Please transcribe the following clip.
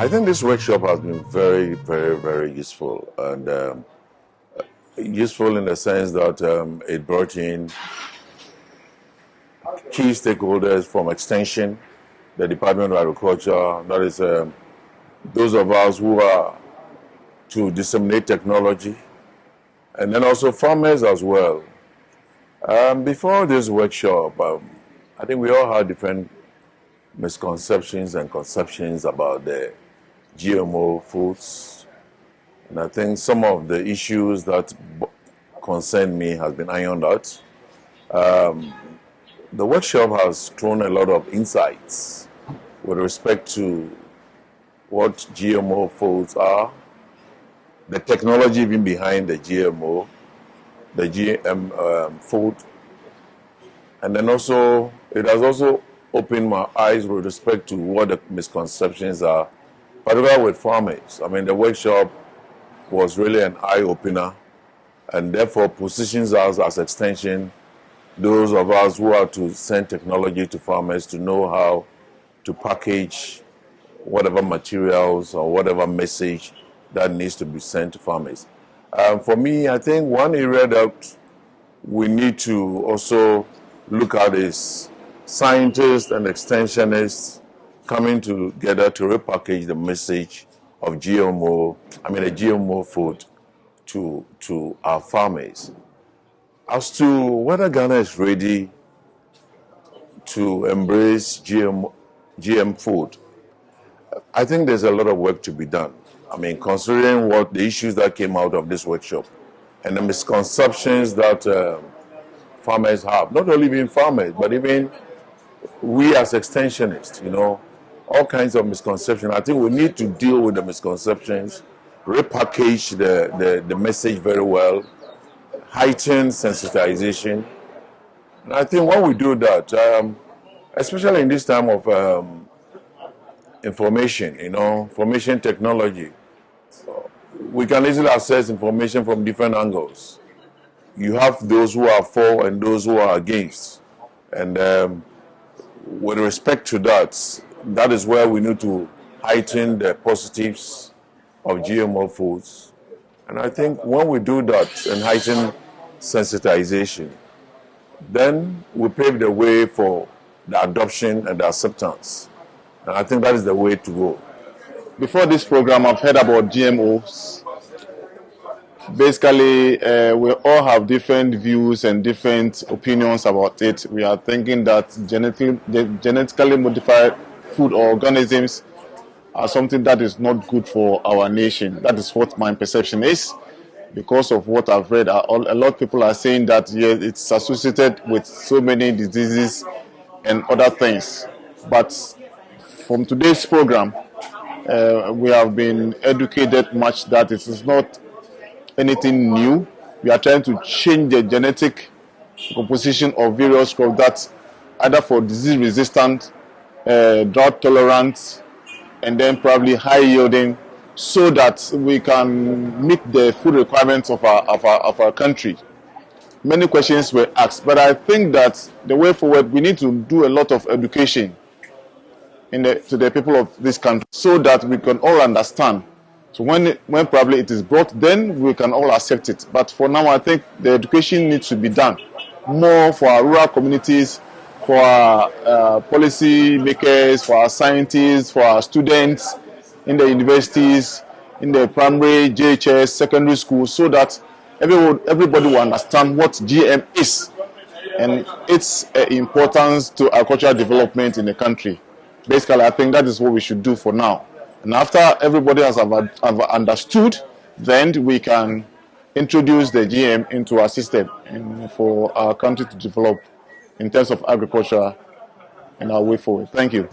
I think this workshop has been very, very, very useful, and useful in the sense that it brought in key stakeholders from Extension, the Department of Agriculture, that is those of us who are to disseminate technology, and then also farmers as well. Before this workshop, I think we all had different misconceptions and conceptions about the GMO foods, and I think some of the issues that concern me has been ironed out. The workshop has thrown a lot of insights with respect to what GMO foods are, the technology even behind the GMO, the GM food, and then also it has also opened my eyes with respect to what the misconceptions are, particularly with farmers. I mean, the workshop was really an eye-opener, and therefore positions us as Extension, those of us who are to send technology to farmers, to know how to package whatever materials or whatever message that needs to be sent to farmers. For me, I think one area that we need to also look at is scientists and extensionists coming together to repackage the message of a GMO food to our farmers. As to whether Ghana is ready to embrace GM food, I think there's a lot of work to be done. I mean, considering what the issues that came out of this workshop and the misconceptions that farmers have, not only being farmers, but even we as extensionists, all kinds of misconceptions. I think we need to deal with the misconceptions, repackage the message very well, heighten sensitization. And I think when we do that, especially in this time of information, information technology, we can easily access information from different angles. You have those who are for and those who are against. And with respect to that, that is where we need to heighten the positives of GMO foods. And I think when we do that and heighten sensitization, then we pave the way for the adoption and the acceptance. And I think that is the way to go. Before this program, I've heard about GMOs. Basically, we all have different views and different opinions about it. We are thinking that genetically modified food or organisms are something that is not good for our nation. That is what my perception is. Because of what I've read, a lot of people are saying that it's associated with so many diseases and other things. But from today's program, we have been educated much that it is not anything new. We are trying to change the genetic composition of various crops that either for disease resistant, drought tolerant, and then probably high yielding, so that we can meet the food requirements of our country. Many questions were asked, but I think that the way forward, we need to do a lot of education to the people of this country, so that we can all understand. So when probably it is brought, then we can all accept it. But for now, I think the education needs to be done more for our rural communities, for our policy makers, for our scientists, for our students in the universities, in the primary, JHS, secondary schools, so that everybody will understand what GM is and its importance to agricultural development in the country. Basically, I think that is what we should do for now. And after everybody has understood, then we can introduce the GM into our system and for our country to develop in terms of agriculture and our way forward. Thank you.